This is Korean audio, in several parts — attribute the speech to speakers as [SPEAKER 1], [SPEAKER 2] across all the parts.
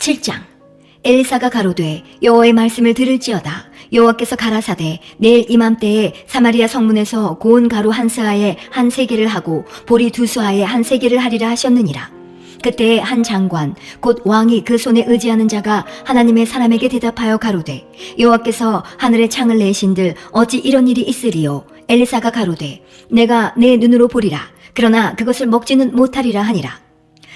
[SPEAKER 1] 7장. 엘리사가 가로되 여호와의 말씀을 들을지어다. 여호와께서 가라사대 내일 이맘때에 사마리아 성문에서 고운 가루 한 스아에 한 세개를 하고 보리 두 스아에 한 세개를 하리라 하셨느니라. 그때 한 장관 곧 왕이 그 손에 의지하는 자가 하나님의 사람에게 대답하여 가로되 여호와께서 하늘에 창을 내신들 어찌 이런 일이 있으리요. 엘리사가 가로되 내가 내 눈으로 보리라. 그러나 그것을 먹지는 못하리라 하니라.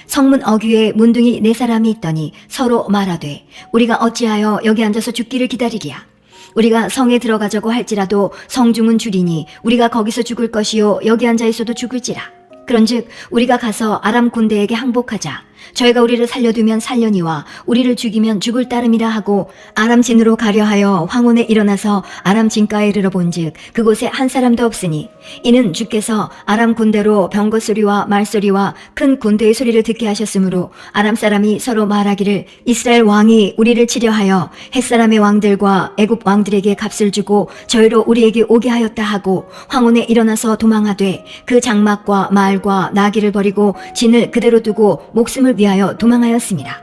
[SPEAKER 1] 성문 어귀에 문둥이 4사람이 있더니 서로 말하되 우리가 어찌하여 여기 앉아서 죽기를 기다리랴. 우리가 성에 들어가자고 할지라도 성중은 줄이니 우리가 거기서 죽을 것이요 여기 앉아 있어도 죽을지라. 그런즉 우리가 가서 아람 군대에게 항복하자. 저희가 우리를 살려두면 살려니와 우리를 죽이면 죽을 따름이라 하고 아람 진으로 가려 하여 황혼에 일어나서 아람 진가에 이르러 본즉 그곳에 한 사람도 없으니 이는 주께서 아람 군대로 병거 소리와 말소리와 큰 군대의 소리를 듣게 하셨으므로 아람 사람이 서로 말하기를 이스라엘 왕이 우리를 치려 하여 헷사람의 왕들과 애굽 왕들에게 값을 주고 저희로 우리에게 오게 하였다 하고 황혼에 일어나서 도망하되 그 장막과 말과 나귀를 버리고 진을 그대로 두고 목숨을 위하여 도망하였습니다.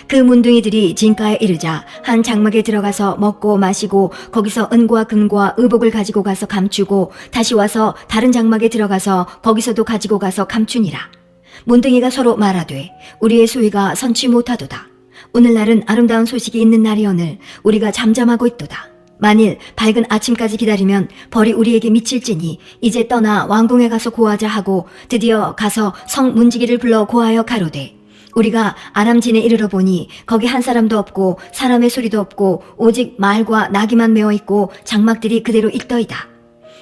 [SPEAKER 1] 그 문둥이들이 진가에 이르자 한 장막에 들어가서 먹고 마시고 거기서 은과 금과 의복을 가지고 가서 감추고 다시 와서 다른 장막에 들어가서 거기서도 가지고 가서 감추니라. 문둥이가 서로 말하되 우리의 소위가 선치 못하도다. 오늘날은 아름다운 소식이 있는 날이오늘 우리가 잠잠하고 있도다. 만일 밝은 아침까지 기다리면 벌이 우리에게 미칠지니 이제 떠나 왕궁에 가서 고하자 하고 드디어 가서 성 문지기를 불러 고하여 가로되 우리가 아람진에 이르러 보니 거기 한 사람도 없고 사람의 소리도 없고 오직 말과 나귀만 메어 있고 장막들이 그대로 있더이다.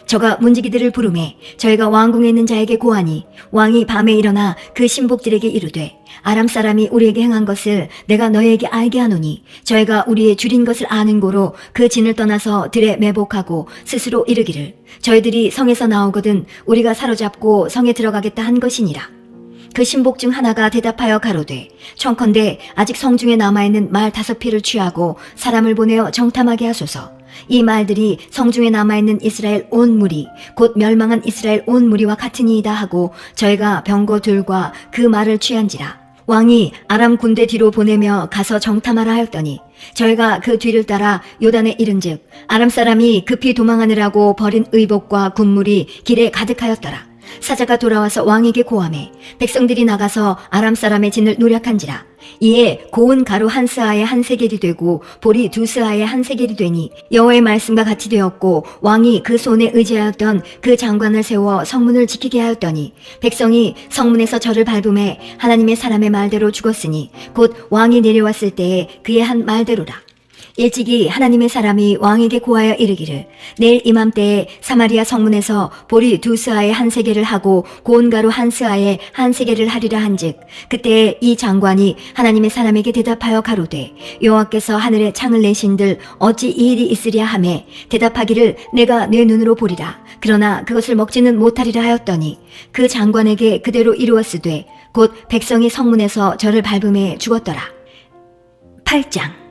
[SPEAKER 1] 저가 문지기들을 부르매 저희가 왕궁에 있는 자에게 고하니 왕이 밤에 일어나 그 신복들에게 이르되 아람 사람이 우리에게 행한 것을 내가 너희에게 알게 하노니 저희가 우리의 줄인 것을 아는 고로 그 진을 떠나서 들에 매복하고 스스로 이르기를 저희들이 성에서 나오거든 우리가 사로잡고 성에 들어가겠다 한 것이니라. 그 신복 중 하나가 대답하여 가로되 청컨대 아직 성중에 남아있는 말 5피를 취하고 사람을 보내어 정탐하게 하소서. 이 말들이 성중에 남아있는 이스라엘 온 무리 곧 멸망한 이스라엘 온 무리와 같으니이다 하고 저희가 병거 둘과 그 말을 취한지라. 왕이 아람 군대 뒤로 보내며 가서 정탐하라 하였더니 저희가 그 뒤를 따라 요단에 이른즉 아람 사람이 급히 도망하느라고 버린 의복과 군물이 길에 가득하였더라. 사자가 돌아와서 왕에게 고하매 백성들이 나가서 아람 사람의 진을 노략한지라. 이에 고운 가루 한 스아에 한 세겔이 되고 보리 2스아에 한 세겔이 되니 여호와의 말씀과 같이 되었고 왕이 그 손에 의지하였던 그 장관을 세워 성문을 지키게 하였더니 백성이 성문에서 저를 밟음에 하나님의 사람의 말대로 죽었으니 곧 왕이 내려왔을 때에 그의 한 말대로라. 일찍이 하나님의 사람이 왕에게 고하여 이르기를 내일 이맘때에 사마리아 성문에서 보리 2스아에 한 세겔을 하고 고운 가루 한 스아에 한 세겔을 하리라 한즉 그때 이 장관이 하나님의 사람에게 대답하여 가로되 여호와께서 하늘에 창을 내신들 어찌 이 일이 있으랴 하매 대답하기를 내가 내 눈으로 보리라. 그러나 그것을 먹지는 못하리라 하였더니 그 장관에게 그대로 이루었으되 곧 백성이 성문에서 저를 밟음에 죽었더라. 8장.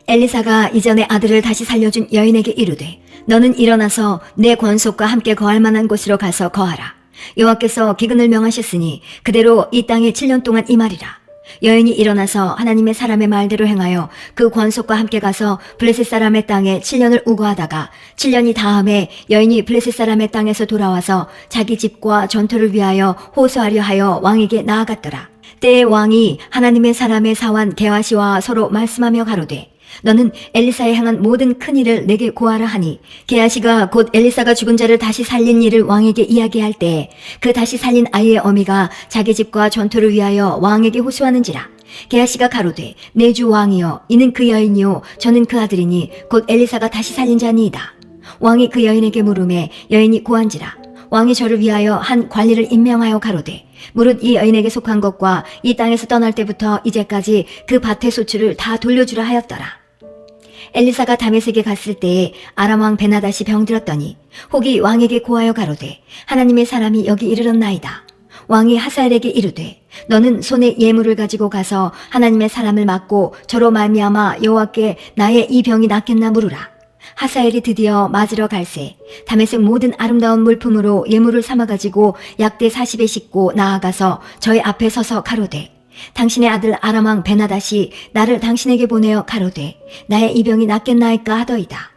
[SPEAKER 1] 엘리사가 이전에 아들을 다시 살려준 여인에게 이르되 너는 일어나서 내 권속과 함께 거할 만한 곳으로 가서 거하라. 여호와께서 기근을 명하셨으니 그대로 이 땅에 7년 동안 임하리라. 여인이 일어나서 하나님의 사람의 말대로 행하여 그 권속과 함께 가서 블레셋 사람의 땅에 7년을 우거하다가 7년이 다음에 여인이 블레셋 사람의 땅에서 돌아와서 자기 집과 전토를 위하여 호소하려 하여 왕에게 나아갔더라. 때에 왕이 하나님의 사람의 사환 게하시와 서로 말씀하며 가로되 너는 엘리사에 향한 모든 큰 일을 내게 고하라 하니 게하시가 곧 엘리사가 죽은 자를 다시 살린 일을 왕에게 이야기할 때 그 다시 살린 아이의 어미가 자기 집과 전투를 위하여 왕에게 호소하는지라. 게하시가 가로되 내 주 왕이여 이는 그 여인이요 저는 그 아들이니 곧 엘리사가 다시 살린 자니이다. 왕이 그 여인에게 물으매 여인이 고한지라. 왕이 저를 위하여 한 관리를 임명하여 가로되 무릇 이 여인에게 속한 것과 이 땅에서 떠날 때부터 이제까지 그 밭의 소출을 다 돌려주라 하였더라. 엘리사가 다메섹에 갔을 때에 아람 왕 베나닷이 병들었더니 혹이 왕에게 고하여 가로되 하나님의 사람이 여기 이르렀나이다. 왕이 하사엘에게 이르되 너는 손에 예물을 가지고 가서 하나님의 사람을 맞고 저로 말미암아 여호와께 나의 이 병이 낫겠나 물으라. 하사엘이 드디어 맞으러 갈새 다메섹 모든 아름다운 물품으로 예물을 삼아가지고 약대 40에 싣고 나아가서 저희 앞에 서서 가로되 당신의 아들 아람 왕 베나닷이 나를 당신에게 보내어 가로되 나의 이 병이 낫겠나이까 하더이다.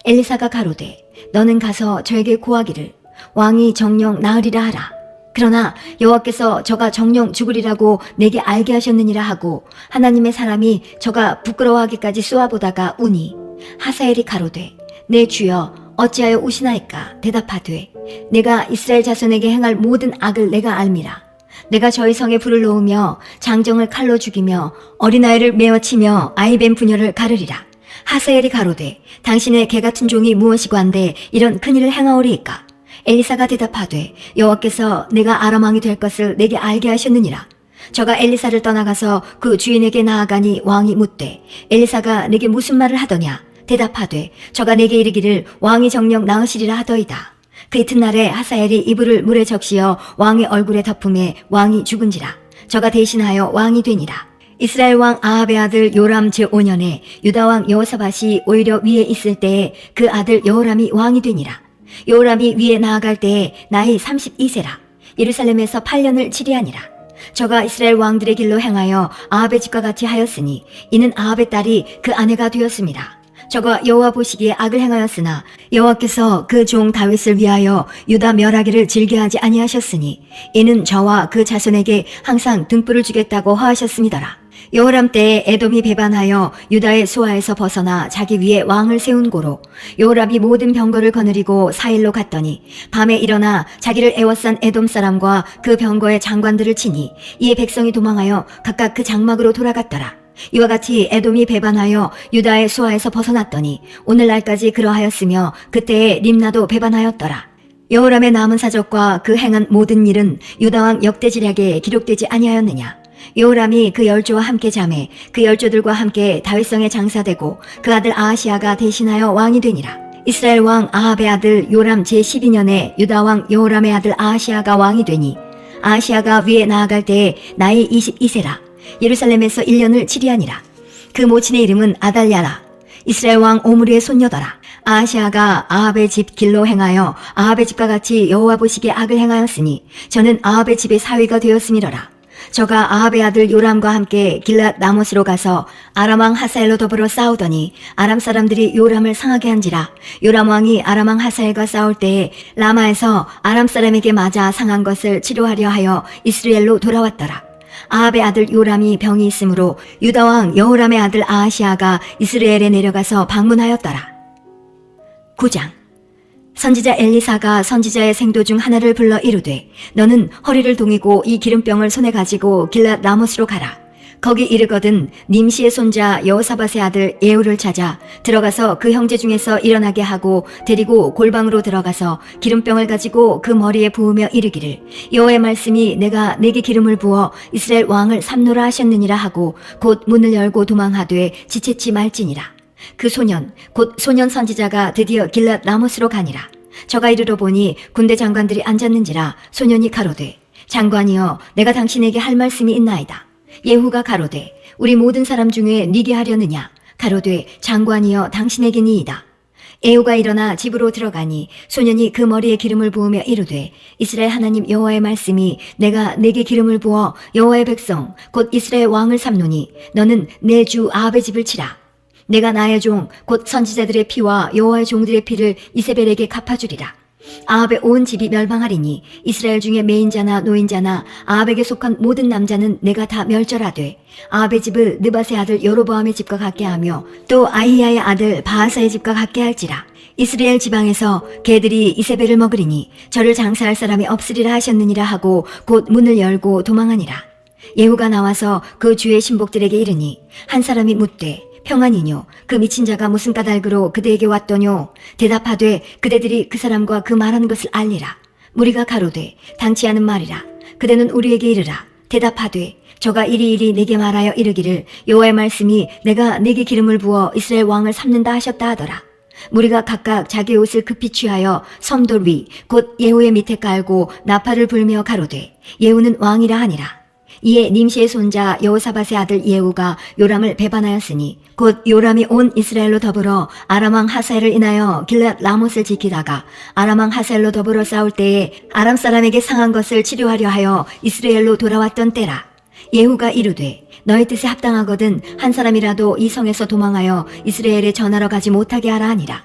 [SPEAKER 1] 엘리사가 가로되 너는 가서 저에게 고하기를 왕이 정령 나으리라 하라. 그러나 여호와께서 저가 정령 죽으리라고 내게 알게 하셨느니라 하고 하나님의 사람이 저가 부끄러워하기까지 쏘아보다가 우니 하사엘이 가로되 내 주여 어찌하여 우시나이까 대답하되 내가 이스라엘 자손에게 행할 모든 악을 내가 알미라. 내가 저희 성에 불을 놓으며 장정을 칼로 죽이며 어린아이를 메어 치며 아이뱀 부녀를 가르리라. 하사엘이 가로되 당신의 개같은 종이 무엇이고한데 이런 큰일을 행하오리이까. 엘리사가 대답하되 여호와께서 내가 아람 왕이 될 것을 내게 알게 하셨느니라. 저가 엘리사를 떠나가서 그 주인에게 나아가니 왕이 묻되 엘리사가 내게 무슨 말을 하더냐. 대답하되 저가 내게 이르기를 왕이 정령 나으시리라 하더이다. 그 이튿날에 하사엘이 이불을 물에 적시어 왕의 얼굴에 덮음에 왕이 죽은지라. 저가 대신하여 왕이 되니라. 이스라엘 왕 아합의 아들 요람 제5년에 유다 왕 여호사밧이 오히려 위에 있을 때에 그 아들 여호람이 왕이 되니라. 여호람이 위에 나아갈 때에 나이 32세라. 예루살렘에서 8년을 치리하니라. 저가 이스라엘 왕들의 길로 행하여 아합의 집과 같이 하였으니 이는 아합의 딸이 그 아내가 되었습니다. 저가 여호와 보시기에 악을 행하였으나 여호와께서 그 종 다윗을 위하여 유다 멸하기를 즐겨하지 아니하셨으니 이는 저와 그 자손에게 항상 등불을 주겠다고 하셨음이더라. 여호람 때에 에돔이 배반하여 유다의 수하에서 벗어나 자기 위에 왕을 세운 고로 여호람이 모든 병거를 거느리고 사일로 갔더니 밤에 일어나 자기를 애워싼 에돔 사람과 그 병거의 장관들을 치니 이에 백성이 도망하여 각각 그 장막으로 돌아갔더라. 이와 같이 에돔이 배반하여 유다의 수하에서 벗어났더니 오늘날까지 그러하였으며 그때에 림나도 배반하였더라. 여호람의 남은 사적과 그 행한 모든 일은 유다왕 역대지략에 기록되지 아니하였느냐. 여호람이 그 열조와 함께 자매 그 열조들과 함께 다윗성에 장사되고 그 아들 아하시아가 대신하여 왕이 되니라. 이스라엘 왕 아합의 아들 요람 제12년에 유다 왕 여호람의 아들 아하시아가 왕이 되니 아하시아가 위에 나아갈 때에 나이 22세라. 예루살렘에서 1년을 치리하니라. 그 모친의 이름은 아달랴라. 이스라엘 왕 오므리의 손녀더라. 아하시아가 아합의 집 길로 행하여 아합의 집과 같이 여호와 보시기에 악을 행하였으니 저는 아합의 집의 사위가 되었음이러라. 저가 아합의 아들 요람과 함께 길랏 라못으로 가서 아람 왕 하사엘로 더불어 싸우더니 아람 사람들이 요람을 상하게 한지라. 요람 왕이 아람 왕 하사엘과 싸울 때에 라마에서 아람 사람에게 맞아 상한 것을 치료하려 하여 이스라엘로 돌아왔더라. 아합의 아들 요람이 병이 있으므로 유다 왕 여호람의 아들 아하시아가 이스라엘에 내려가서 방문하였더라. 9장. 선지자 엘리사가 선지자의 생도 중 하나를 불러 이르되 너는 허리를 동이고 이 기름병을 손에 가지고 길랏 라못으로 가라. 거기 이르거든 님시의 손자 여호사밧의 아들 예후를 찾아 들어가서 그 형제 중에서 일어나게 하고 데리고 골방으로 들어가서 기름병을 가지고 그 머리에 부으며 이르기를 여호와의 말씀이 내가 내게 기름을 부어 이스라엘 왕을 삼노라 하셨느니라 하고 곧 문을 열고 도망하되 지체치 말지니라. 그 소년 곧 소년 선지자가 드디어 길랏 라못으로 가니라. 저가 이르러 보니 군대 장관들이 앉았는지라. 소년이 가로되 장관이여 내가 당신에게 할 말씀이 있나이다. 예후가 가로되 우리 모든 사람 중에 네게 하려느냐. 가로되 장관이여 당신에게니이다. 예후가 일어나 집으로 들어가니 소년이 그 머리에 기름을 부으며 이르되 이스라엘 하나님 여호와의 말씀이 내가 내게 기름을 부어 여호와의 백성 곧 이스라엘 왕을 삼노니 너는 내 주 아합의 집을 치라. 내가 나의 종 곧 선지자들의 피와 여호와의 종들의 피를 이세벨에게 갚아주리라. 아합의 온 집이 멸망하리니 이스라엘 중에 매인자나 노인자나 아합에게 속한 모든 남자는 내가 다 멸절하되 아합의 집을 느밧의 아들 여로보암의 집과 같게 하며 또 아히야의 아들 바하사의 집과 같게 할지라. 이스라엘 지방에서 개들이 이세벨을 먹으리니 저를 장사할 사람이 없으리라 하셨느니라 하고 곧 문을 열고 도망하니라. 예후가 나와서 그 주의 신복들에게 이르니 한 사람이 묻되 평안이뇨. 그 미친 자가 무슨 까닭으로 그대에게 왔더뇨. 대답하되 그대들이 그 사람과 그 말하는 것을 알리라. 무리가 가로되 당치 않은 말이라. 그대는 우리에게 이르라. 대답하되 저가 이리이리 내게 말하여 이르기를 여호와의 말씀이 내가 내게 기름을 부어 이스라엘 왕을 삼는다 하셨다 하더라. 무리가 각각 자기 옷을 급히 취하여 섬돌 위 곧 예후의 밑에 깔고 나팔을 불며 가로되 예후는 왕이라 하니라. 이에 님시의 손자 여호사밧의 아들 예후가 요람을 배반하였으니 곧 요람이 온 이스라엘로 더불어 아람 왕 하사엘을 인하여 길랏 라못을 지키다가 아람 왕 하사엘로 더불어 싸울 때에 아람 사람에게 상한 것을 치료하려 하여 이스라엘로 돌아왔던 때라. 예후가 이르되 너희 뜻에 합당하거든 한 사람이라도 이 성에서 도망하여 이스라엘에 전하러 가지 못하게 하라 하니라.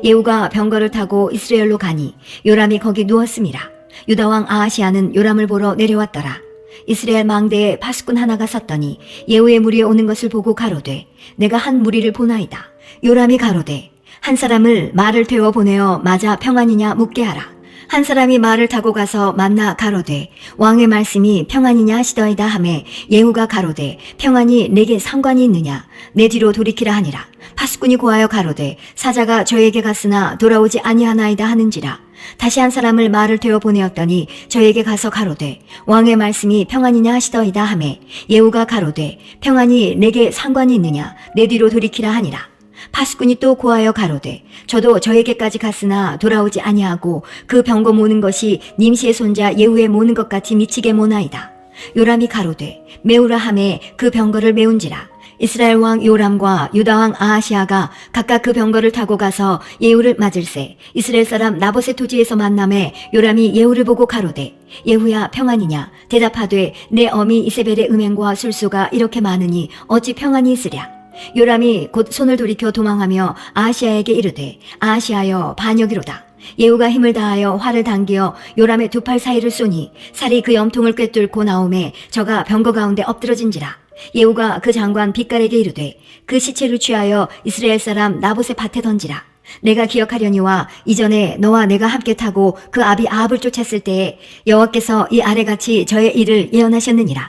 [SPEAKER 1] 예후가 병거를 타고 이스라엘로 가니 요람이 거기 누웠음이라. 유다왕 아하시아는 요람을 보러 내려왔더라. 이스라엘 망대에 파수꾼 하나가 섰더니 예후의 무리에 오는 것을 보고 가로되 내가 한 무리를 보나이다. 요람이 가로되 한 사람을 말을 태워 보내어 맞아 평안이냐 묻게 하라. 한 사람이 말을 타고 가서 만나 가로되 왕의 말씀이 평안이냐 하시더이다 하매 예후가 가로되 평안이 내게 상관이 있느냐 내 뒤로 돌이키라 하니라. 파수꾼이 고하여 가로되 사자가 저에게 갔으나 돌아오지 아니하나이다 하는지라. 다시 한 사람을 말을 태워 보내었더니 저에게 가서 가로되 왕의 말씀이 평안이냐 하시더이다 하매 예후가 가로되 평안이 내게 상관이 있느냐 내 뒤로 돌이키라 하니라. 파수꾼이 또 고하여 가로되 저도 저에게까지 갔으나 돌아오지 아니하고 그 병거 모는 것이 님시의 손자 예후의 모는 것 같이 미치게 모나이다. 요람이 가로되 메우라 하매 그 병거를 메운지라. 이스라엘 왕 요람과 유다 왕 아하시아가 각각 그 병거를 타고 가서 예후를 맞을세 이스라엘 사람 나봇의 토지에서 만남에 요람이 예후를 보고 가로되 예후야 평안이냐 대답하되 내 어미 이세벨의 음행과 술수가 이렇게 많으니 어찌 평안이 있으랴. 요람이 곧 손을 돌이켜 도망하며 아하시아에게 이르되 아하시아여 반역이로다. 예후가 힘을 다하여 활을 당기어 요람의 두 팔 사이를 쏘니 살이 그 염통을 꿰뚫고 나오매 저가 병거 가운데 엎드러진지라. 예후가 그 장관 빗갈에게 이르되 그 시체를 취하여 이스라엘 사람 나봇의 밭에 던지라. 내가 기억하려니와 이전에 너와 내가 함께 타고 그 아비 아합을 쫓았을 때에 여호와께서 이 아래같이 저의 일을 예언하셨느니라.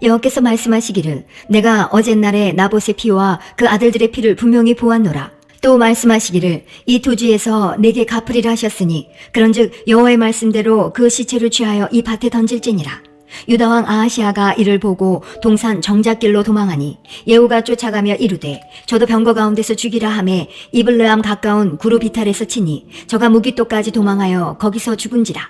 [SPEAKER 1] 여호와께서 말씀하시기를 내가 어젯날에 나봇의 피와 그 아들들의 피를 분명히 보았노라. 또 말씀하시기를 이 토지에서 내게 갚으리라 하셨으니 그런즉 여호와의 말씀대로 그 시체를 취하여 이 밭에 던질지니라. 유다왕 아하시아가 이를 보고 동산 정작길로 도망하니 예후가 쫓아가며 이르되 저도 병거 가운데서 죽이라 하매 이블르암 가까운 구르비탈에서 치니 저가 무기토까지 도망하여 거기서 죽은지라.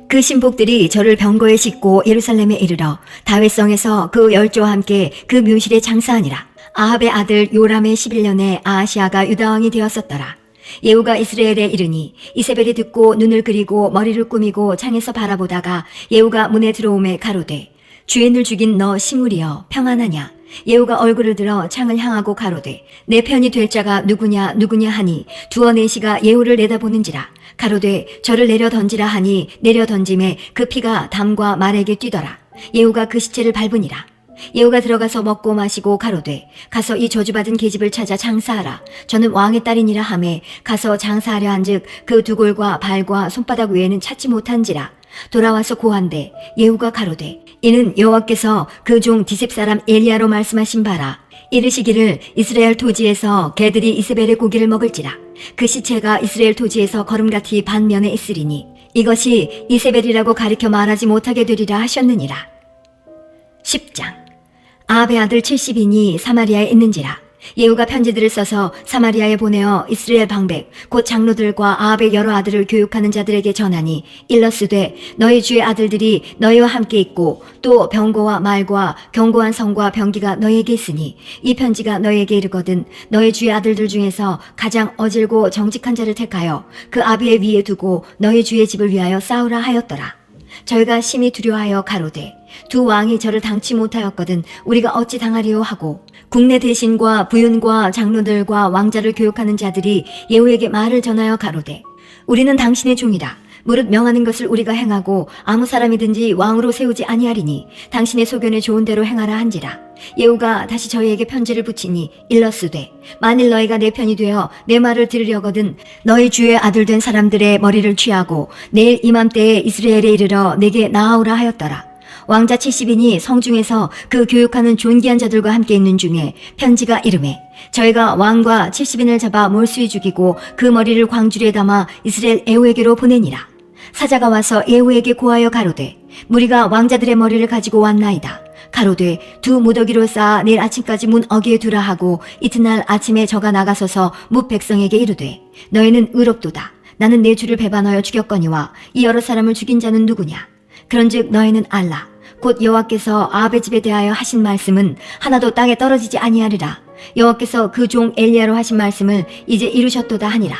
[SPEAKER 1] 그 신복들이 저를 병거에 싣고 예루살렘에 이르러 다윗성에서 그 열조와 함께 그 묘실에 장사하니라. 아합의 아들 요람의 11년에 아하시아가 유다왕이 되었었더라. 예후가 이스라엘에 이르니 이세벨이 듣고 눈을 그리고 머리를 꾸미고 창에서 바라보다가 예후가 문에 들어오매 가로되 주인을 죽인 너 시므리여 평안하냐. 예후가 얼굴을 들어 창을 향하고 가로되 내 편이 될 자가 누구냐 누구냐 하니 두어 네시가 예후를 내다보는지라. 가로되 저를 내려 던지라 하니 내려 던짐에 그 피가 담과 말에게 뛰더라. 예후가 그 시체를 밟으니라. 예후가 들어가서 먹고 마시고 가로되 가서 이 저주받은 계집을 찾아 장사하라. 저는 왕의 딸이니라 하매 가서 장사하려 한즉 그 두 골과 발과 손바닥 외에는 찾지 못한지라. 돌아와서 고한대 예후가 가로되 이는 여호와께서 그 종 디셉 사람 엘리야로 말씀하신 바라. 이르시기를 이스라엘 토지에서 개들이 이세벨의 고기를 먹을지라. 그 시체가 이스라엘 토지에서 걸음같이 반면에 있으리니 이것이 이세벨이라고 가리켜 말하지 못하게 되리라 하셨느니라. 10장. 아합의 아들 70인이 사마리아에 있는지라. 예후가 편지들을 써서 사마리아에 보내어 이스라엘 방백 곧 장로들과 아합의 여러 아들을 교육하는 자들에게 전하니 일러스되 너희 주의 아들들이 너희와 함께 있고 또 병거와 말과 견고한 성과 병기가 너희에게 있으니 이 편지가 너희에게 이르거든 너희 주의 아들들 중에서 가장 어질고 정직한 자를 택하여 그 아비의 위에 두고 너희 주의 집을 위하여 싸우라 하였더라. 저희가 심히 두려워하여 가로되 두 왕이 저를 당치 못하였거든 우리가 어찌 당하리요 하고 국내 대신과 부윤과 장로들과 왕자를 교육하는 자들이 예후에게 말을 전하여 가로되 우리는 당신의 종이라. 무릇 명하는 것을 우리가 행하고 아무 사람이든지 왕으로 세우지 아니하리니 당신의 소견에 좋은 대로 행하라 한지라. 예후가 다시 저희에게 편지를 붙이니 일러스되 만일 너희가 내 편이 되어 내 말을 들으려거든 너희 주의 아들 된 사람들의 머리를 취하고 내일 이맘때에 이스라엘에 이르러 내게 나아오라 하였더라. 왕자 70인이 성중에서 그 교육하는 존귀한 자들과 함께 있는 중에 편지가 이르매 저희가 왕과 70인을 잡아 몰수히 죽이고 그 머리를 광주리에 담아 이스라엘 예후에게로 보내니라. 사자가 와서 예후에게 고하여 가로되 무리가 왕자들의 머리를 가지고 왔나이다. 가로되 두 무더기로 쌓아 내일 아침까지 문 어귀에 두라 하고 이튿날 아침에 저가 나가서서 뭇 백성에게 이르되 너희는 의롭도다. 나는 내 주를 배반하여 죽였거니와 이 여러 사람을 죽인 자는 누구냐. 그런즉 너희는 알라. 곧 여호와께서 아합의 집에 대하여 하신 말씀은 하나도 땅에 떨어지지 아니하리라. 여호와께서 그 종 엘리야로 하신 말씀을 이제 이루셨도다 하니라.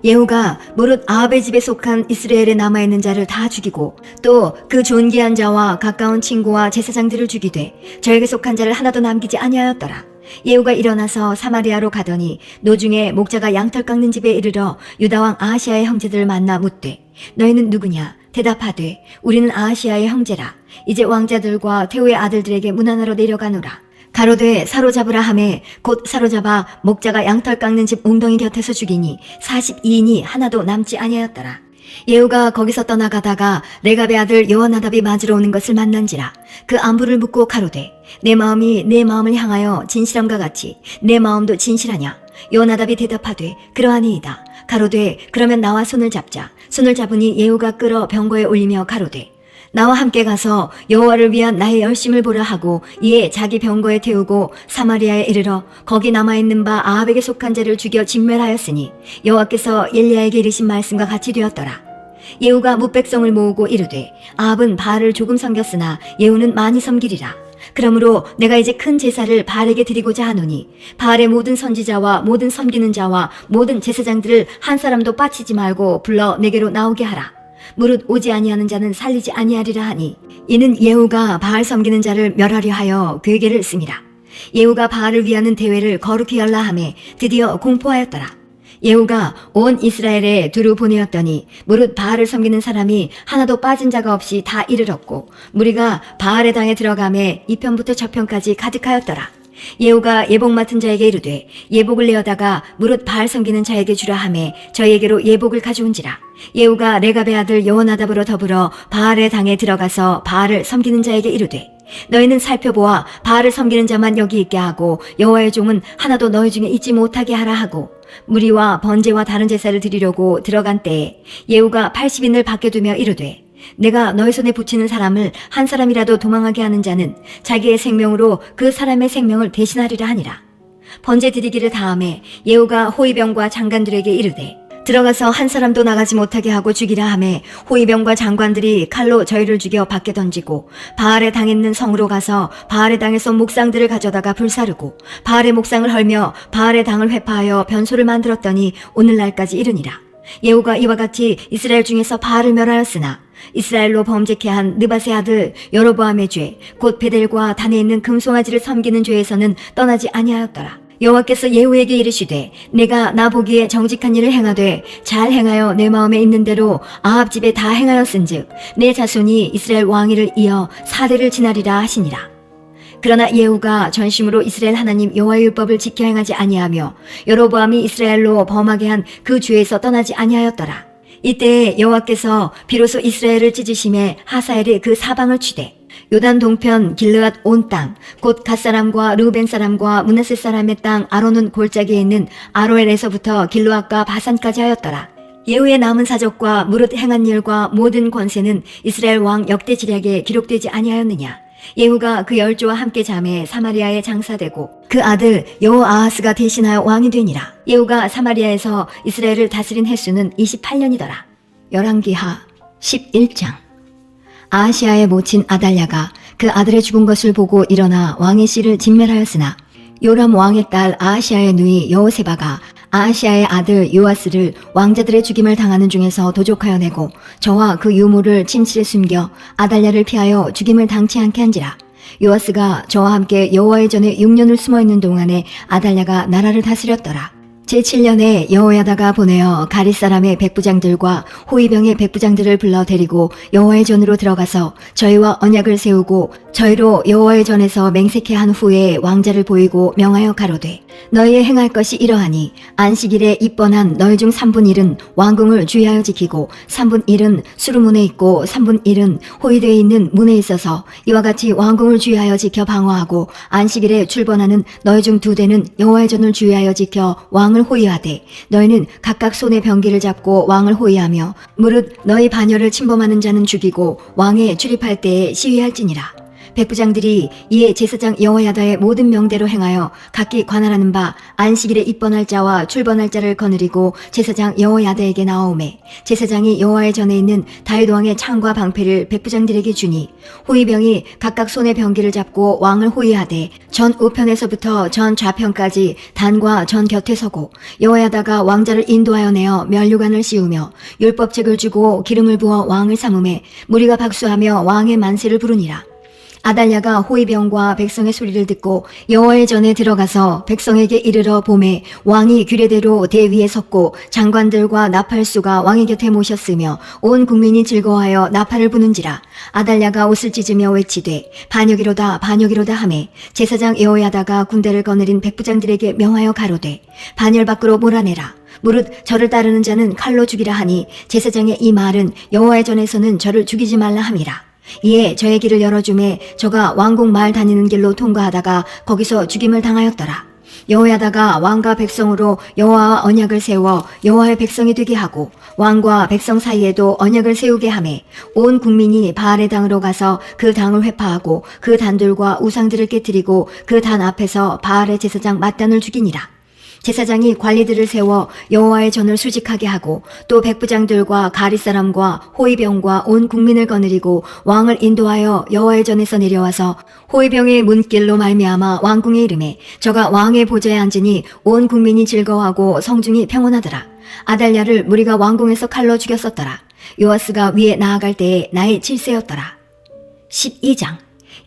[SPEAKER 1] 예후가 무릇 아합의 집에 속한 이스라엘에 남아있는 자를 다 죽이고 또 그 존귀한 자와 가까운 친구와 제사장들을 죽이되 저에게 속한 자를 하나도 남기지 아니하였더라. 예후가 일어나서 사마리아로 가더니 노중에 목자가 양털 깎는 집에 이르러 유다왕 아하시아의 형제들을 만나 묻되 너희는 누구냐? 대답하되 우리는 아하시아의 형제라. 이제 왕자들과 태후의 아들들에게 문안하러 내려가노라. 가로되 사로잡으라 하매 곧 사로잡아 목자가 양털 깎는 집 웅덩이 곁에서 죽이니 42인이 하나도 남지 아니하였더라. 예후가 거기서 떠나가다가 레갑의 아들 여호나답이 맞으러 오는 것을 만난지라. 그 안부를 묻고 가로되 내 마음이 내 마음을 향하여 진실함과 같이 내 마음도 진실하냐? 여호나답이 대답하되 그러하니이다. 가로되 그러면 나와 손을 잡자. 손을 잡으니 예후가 끌어 병거에 올리며 가로되 나와 함께 가서 여호와를 위한 나의 열심을 보라 하고 이에 자기 병거에 태우고 사마리아에 이르러 거기 남아있는 바 아합에게 속한 자를 죽여 진멸하였으니 여호와께서 엘리야에게 이르신 말씀과 같이 되었더라. 예후가 뭇백성을 모으고 이르되 아합은 바알을 조금 섬겼으나 예후는 많이 섬기리라. 그러므로 내가 이제 큰 제사를 바알에게 드리고자 하노니 바알의 모든 선지자와 모든 섬기는 자와 모든 제사장들을 한 사람도 빠치지 말고 불러 내게로 나오게 하라. 무릇 오지 아니하는 자는 살리지 아니하리라 하니 이는 예후가 바알 섬기는 자를 멸하려 하여 괴계를 씁니다. 예후가 바알을 위하는 대회를 거룩히 열라 하매 드디어 공포하였더라. 예후가 온 이스라엘에 두루 보내었더니 무릇 바알을 섬기는 사람이 하나도 빠진 자가 없이 다 이르렀고 무리가 바알의 당에 들어가매 이편부터 저편까지 가득하였더라. 예후가 예복 맡은 자에게 이르되 예복을 내어다가 무릇 바알 섬기는 자에게 주라 하매 저에게로 예복을 가져온지라. 예후가 레갑의 아들 여호나답으로 더불어 바알의 당에 들어가서 바알을 섬기는 자에게 이르되 너희는 살펴보아 바알을 섬기는 자만 여기 있게 하고 여호와의 종은 하나도 너희 중에 있지 못하게 하라 하고 무리와 번제와 다른 제사를 드리려고 들어간 때에 예후가 80인을 밖에 두며 이르되 내가 너희 손에 붙이는 사람을 한 사람이라도 도망하게 하는 자는 자기의 생명으로 그 사람의 생명을 대신하리라 하니라. 번제 드리기를 다음에 예후가 호위병과 장관들에게 이르되 들어가서 한 사람도 나가지 못하게 하고 죽이라 하매 호위병과 장관들이 칼로 저희를 죽여 밖에 던지고 바알의 당에 있는 성으로 가서 바알의 당에서 목상들을 가져다가 불사르고 바알의 목상을 헐며 바알의 당을 회파하여 변소를 만들었더니 오늘날까지 이르니라. 예후가 이와 같이 이스라엘 중에서 바알을 멸하였으나 이스라엘로 범죄케 한 느밧의 아들 여로보암의 죄 곧 베델과 단에 있는 금송아지를 섬기는 죄에서는 떠나지 아니하였더라. 여호와께서 예후에게 이르시되 내가 나 보기에 정직한 일을 행하되 잘 행하여 내 마음에 있는 대로 아합 집에 다 행하였은즉 내 자손이 이스라엘 왕위를 이어 4대를 지나리라 하시니라. 그러나 예후가 전심으로 이스라엘 하나님 여호와의 율법을 지켜 행하지 아니하며 여로보암이 이스라엘로 범하게 한 그 죄에서 떠나지 아니하였더라. 이때에 여호와께서 비로소 이스라엘을 찢으심에 하사엘이 그 사방을 치되 요단 동편 길르앗 온 땅 곧 갓사람과 르우벤 사람과 므낫세 사람의 땅 아로논 골짜기에 있는 아로엘에서부터 길르앗과 바산까지 하였더라. 예후의 남은 사적과 무릇 행한 일과 모든 권세는 이스라엘 왕 역대 지략에 기록되지 아니하였느냐. 예후가 그 열조와 함께 잠에 사마리아에 장사되고 그 아들 여호아하스가 대신하여 왕이 되니라. 예후가 사마리아에서 이스라엘을 다스린 횟수는 28년이더라. 열왕기하 11장. 아하시아의 모친 아달랴가 그 아들의 죽은 것을 보고 일어나 왕의 씨를 진멸하였으나 요람 왕의 딸 아하시아의 누이 여호세바가 아하시아의 아들 요아스를 왕자들의 죽임을 당하는 중에서 도적하여 내고 저와 그 유모를 침실에 숨겨 아달랴를 피하여 죽임을 당치 않게 한지라. 요아스가 저와 함께 여호와의 전에 6년을 숨어있는 동안에 아달랴가 나라를 다스렸더라. 제7년에 여호야다가 보내어 가릿 사람의 백부장들과 호위병의 백부장들을 불러 데리고 여호와의 전으로 들어가서 저희와 언약을 세우고 저희로 여호와의 전에서 맹세케 한 후에 왕자를 보이고 명하여 가로되 너희의 행할 것이 이러하니 안식일에 입번한 너희 중 3분 1은 왕궁을 주의하여 지키고 3분 1은 수르문에 있고 3분 1은 호위되어 있는 문에 있어서 이와 같이 왕궁을 주의하여 지켜 방어하고 안식일에 출번하는 너희 중 2대는 여호와의 전을 주의하여 지켜 왕을 호위하되 너희는 각각 손에 병기를 잡고 왕을 호위하며 무릇 너희 반열을 침범하는 자는 죽이고 왕에 출입할 때에 시위할지니라. 백부장들이 이에 제사장 여호야다의 모든 명대로 행하여 각기 관할하는 바 안식일에 입번할 자와 출번할 자를 거느리고 제사장 여호야다에게 나오매 제사장이 여호와의 전에 있는 다윗 왕의 창과 방패를 백부장들에게 주니 호위병이 각각 손에 병기를 잡고 왕을 호위하되 전 우편에서부터 전 좌편까지 단과 전 곁에 서고 여호야다가 왕자를 인도하여 내어 면류관을 씌우며 율법책을 주고 기름을 부어 왕을 삼음에 무리가 박수하며 왕의 만세를 부르니라. 아달랴가 호위병과 백성의 소리를 듣고 여호와의 전에 들어가서 백성에게 이르러 보매 왕이 규례대로 대위에 섰고 장관들과 나팔수가 왕의 곁에 모셨으며 온 국민이 즐거워하여 나팔을 부는지라. 아달랴가 옷을 찢으며 외치되 반역이로다 반역이로다 하매 제사장 여호야다가 군대를 거느린 백부장들에게 명하여 가로되 반열 밖으로 몰아내라. 무릇 저를 따르는 자는 칼로 죽이라 하니 제사장의 이 말은 여호와의 전에서는 저를 죽이지 말라 함이라. 이에 저의 길을 열어주매 저가 왕궁 마을 다니는 길로 통과하다가 거기서 죽임을 당하였더라. 여호야다가 왕과 백성으로 여호와와 언약을 세워 여호와의 백성이 되게 하고 왕과 백성 사이에도 언약을 세우게 하매 온 국민이 바알의 당으로 가서 그 당을 회파하고 그 단들과 우상들을 깨뜨리고 그 단 앞에서 바알의 제사장 맏단을 죽이니라. 제사장이 관리들을 세워 여호와의 전을 수직하게 하고 또 백부장들과 가리 사람과 호위병과 온 국민을 거느리고 왕을 인도하여 여호와의 전에서 내려와서 호위병의 문길로 말미암아 왕궁에 이르매 저가 왕의 보좌에 앉으니 온 국민이 즐거워하고 성중이 평온하더라. 아달랴를 무리가 왕궁에서 칼로 죽였었더라. 요아스가 위에 나아갈 때에 나이 7세였더라. 12장.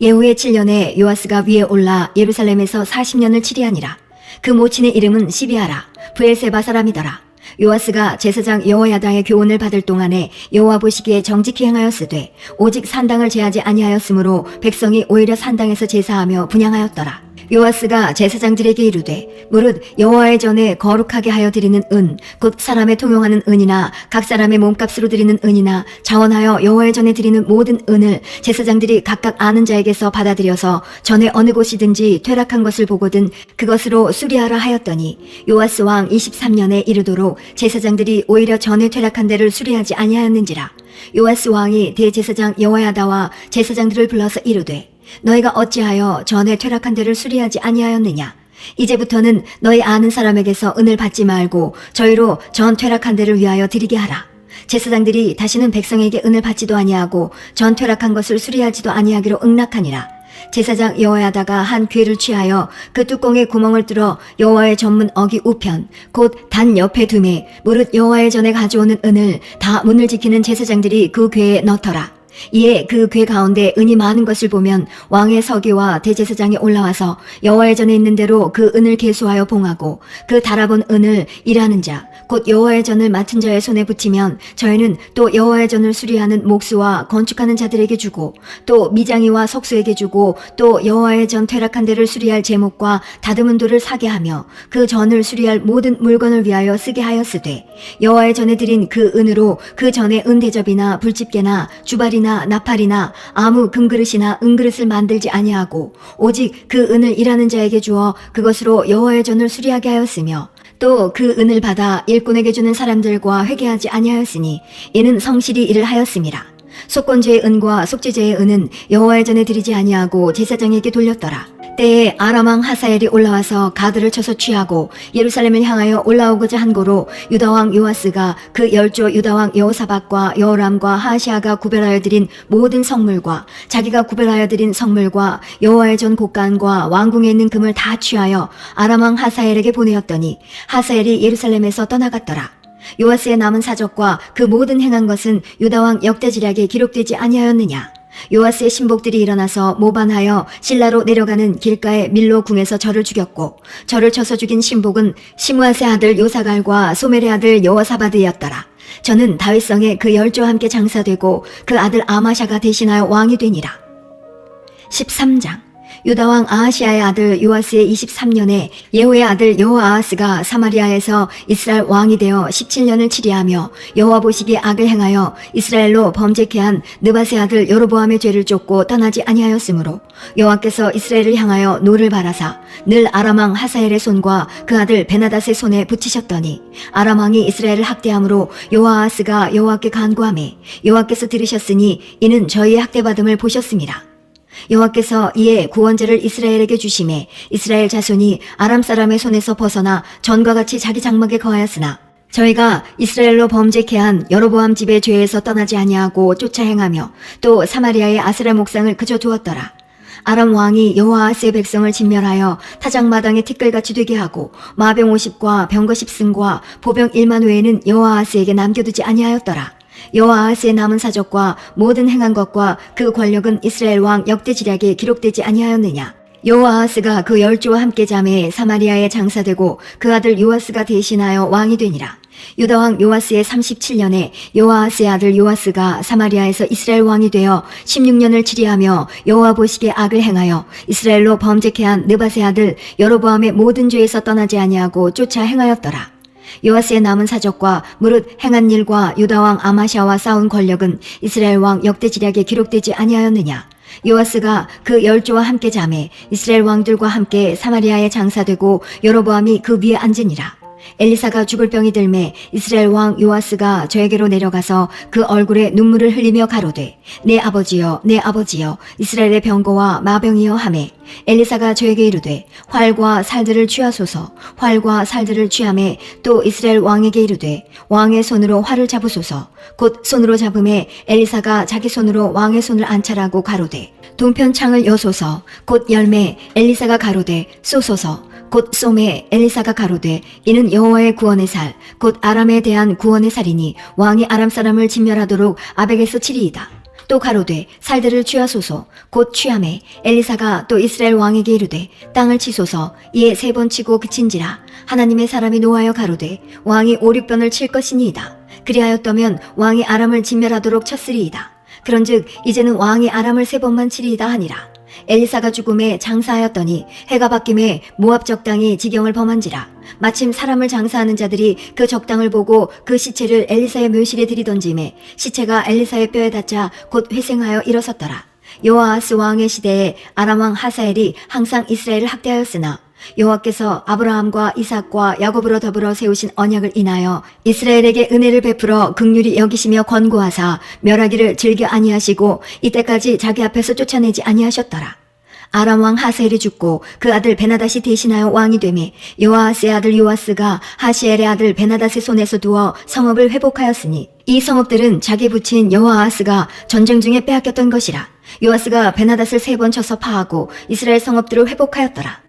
[SPEAKER 1] 예후의 7년에 요아스가 위에 올라 예루살렘에서 40년을 치리하니라. 그 모친의 이름은 시비아라. 브엘세바 사람이더라. 요아스가 제사장 여호야다의 교훈을 받을 동안에 여호와 보시기에 정직히 행하였으되 오직 산당을 제하지 아니하였으므로 백성이 오히려 산당에서 제사하며 분향하였더라. 요아스가 제사장들에게 이르되 무릇 여호와의 전에 거룩하게 하여 드리는 은 곧 사람의 통용하는 은이나 각 사람의 몸값으로 드리는 은이나 자원하여 여호와의 전에 드리는 모든 은을 제사장들이 각각 아는 자에게서 받아들여서 전에 어느 곳이든지 퇴락한 것을 보거든 그것으로 수리하라 하였더니 요아스 왕 23년에 이르도록 제사장들이 오히려 전에 퇴락한 데를 수리하지 아니하였는지라. 요아스 왕이 대제사장 여호야다와 제사장들을 불러서 이르되 너희가 어찌하여 전에 퇴락한 데를 수리하지 아니하였느냐? 이제부터는 너희 아는 사람에게서 은을 받지 말고 저희로 전 퇴락한 데를 위하여 드리게 하라. 제사장들이 다시는 백성에게 은을 받지도 아니하고 전 퇴락한 것을 수리하지도 아니하기로 응낙하니라. 제사장 여호야다가 한 궤를 취하여 그 뚜껑에 구멍을 뚫어 여호와의 전문 어기 우편 곧 단 옆에 두매 무릇 여호와의 전에 가져오는 은을 다 문을 지키는 제사장들이 그 궤에 넣더라. 이에 그 궤 가운데 은이 많은 것을 보면 왕의 서기와 대제사장이 올라와서 여호와의 전에 있는 대로 그 은을 계수하여 봉하고 그 달아본 은을 일하는 자 곧 여호와의 전을 맡은 자의 손에 붙이면 저희는 또 여호와의 전을 수리하는 목수와 건축하는 자들에게 주고 또 미장이와 석수에게 주고 또 여호와의 전 퇴락한 데를 수리할 제목과 다듬은 돌을 사게 하며 그 전을 수리할 모든 물건을 위하여 쓰게 하였으되 여호와의 전에 드린 그 은으로 그 전에 은대접이나 불집게나 주발이나 나팔이나 아무 금그릇이나 은그릇을 만들지 아니하고 오직 그 은을 일하는 자에게 주어 그것으로 여호와의 전을 수리하게 하였으며 또 그 은을 받아 일꾼에게 주는 사람들과 회개하지 아니하였으니 이는 성실히 일을 하였음이라. 속건제의 은과 속죄제의 은은 여호와의 전에 드리지 아니하고 제사장에게 돌렸더라. 때에 아람 왕 하사엘이 올라와서 가드를 쳐서 취하고 예루살렘을 향하여 올라오고자 한 고로 유다 왕 요아스가 그 열조 유다 왕 여호사밧과 여호람과 하시아가 구별하여 드린 모든 성물과 자기가 구별하여 드린 성물과 여호와의 전 곡간과 왕궁에 있는 금을 다 취하여 아람 왕 하사엘에게 보내었더니 하사엘이 예루살렘에서 떠나갔더라. 요아스의 남은 사적과 그 모든 행한 것은 유다 왕 역대지략에 기록되지 아니하였느냐? 요아스의 신복들이 일어나서 모반하여 실라로 내려가는 길가의 밀로 궁에서 저를 죽였고 저를 쳐서 죽인 신복은 시므아스의 아들 요사갈과 소멜의 아들 여호사바드였더라. 저는 다윗성에 그 열조와 함께 장사되고 그 아들 아마샤가 대신하여 왕이 되니라. 13장. 유다왕 아하시아의 아들 요아스의 23년에 예후의 아들 여호아하스가 사마리아에서 이스라엘 왕이 되어 17년을 치리하며 여호와 보시기에 악을 행하여 이스라엘로 범죄케 한 느밧의 아들 여로보암의 죄를 쫓고 떠나지 아니하였으므로 여호와께서 이스라엘을 향하여 노를 바라사 늘 아람 왕 하사엘의 손과 그 아들 베나닷의 손에 붙이셨더니 아람 왕이 이스라엘을 학대함으로 여호아하스가 여호와께 간구하매 여호와께서 들으셨으니 이는 저희의 학대받음을 보셨습니다. 여호와께서 이에 구원자를 이스라엘에게 주심에 이스라엘 자손이 아람 사람의 손에서 벗어나 전과 같이 자기 장막에 거하였으나 저희가 이스라엘로 범죄케 한 여로보암 집의 죄에서 떠나지 아니하고 쫓아 행하며 또 사마리아의 아스라 목상을 그저 두었더라. 아람 왕이 여호아스의 백성을 진멸하여 타작마당에 티끌같이 되게 하고 마병 50과 병거 10승과 보병 1만 외에는 여호아스에게 남겨두지 아니하였더라. 여호아스의 남은 사적과 모든 행한 것과 그 권력은 이스라엘 왕 역대지략에 기록되지 아니하였느냐. 여호아스가 그 열조와 함께 잠에 사마리아에 장사되고 그 아들 요아스가 대신하여 왕이 되니라. 유다 왕 요아스의 37년에 여호아스의 아들 요아스가 사마리아에서 이스라엘 왕이 되어 16년을 치리하며 여호와 보시기에 악을 행하여 이스라엘로 범죄케 한 느밧의 아들 여로보암의 모든 죄에서 떠나지 아니하고 쫓아 행하였더라. 요아스의 남은 사적과 무릇 행한 일과 유다 왕 아마샤와 싸운 권력은 이스라엘 왕 역대지략에 기록되지 아니하였느냐. 요아스가 그 열조와 함께 잠에 이스라엘 왕들과 함께 사마리아에 장사되고 여로보암이 그 위에 앉으니라. 엘리사가 죽을 병이 들매 이스라엘 왕 요아스가 저에게로 내려가서 그 얼굴에 눈물을 흘리며 가로되 내 아버지여 내 아버지여 이스라엘의 병거와 마병이여 하매 엘리사가 저에게 이르되 활과 살들을 취하소서 활과 살들을 취하매 또 이스라엘 왕에게 이르되 왕의 손으로 활을 잡으소서 곧 손으로 잡음에 엘리사가 자기 손으로 왕의 손을 안찰하고 가로되 동편 창을 여소서 곧 열매 엘리사가 가로되 쏘소서 곧 쏘매 엘리사가 가로되 이는 여호와의 구원의 살 곧 아람에 대한 구원의 살이니 왕이 아람 사람을 진멸하도록 아벡에서 치리이다. 또 가로되 살들을 취하소서 곧 취하매 엘리사가 또 이스라엘 왕에게 이르되 땅을 치소서 이에 3번 치고 그친지라. 하나님의 사람이 노하여 가로되 왕이 5, 6번을 칠 것이니이다. 그리하였다면 왕이 아람을 진멸하도록 쳤으리이다. 그런즉 이제는 왕이 아람을 3번만 치리이다 하니라. 엘리사가 죽음에 장사하였더니 해가 바뀜에 모압 적당이 지경을 범한지라. 마침 사람을 장사하는 자들이 그 적당을 보고 그 시체를 엘리사의 묘실에 들이던짐에 시체가 엘리사의 뼈에 닿자 곧 회생하여 일어섰더라. 여호아스 왕의 시대에 아람 왕 하사엘이 항상 이스라엘을 학대하였으나 여호와께서 아브라함과 이삭과 야곱으로 더불어 세우신 언약을 인하여 이스라엘에게 은혜를 베풀어 긍휼히 여기시며 권고하사 멸하기를 즐겨 아니하시고 이때까지 자기 앞에서 쫓아내지 아니하셨더라. 아람 왕 하사엘이 죽고 그 아들 베나닷이 대신하여 왕이 되매 여호아스의 아들 요아스가 하시엘의 아들 베나닷의 손에서 두어 성읍을 회복하였으니 이 성읍들은 자기 부친 여호아스가 전쟁 중에 빼앗겼던 것이라. 요아스가 베나닷을 3번 쳐서 파하고 이스라엘 성읍들을 회복하였더라.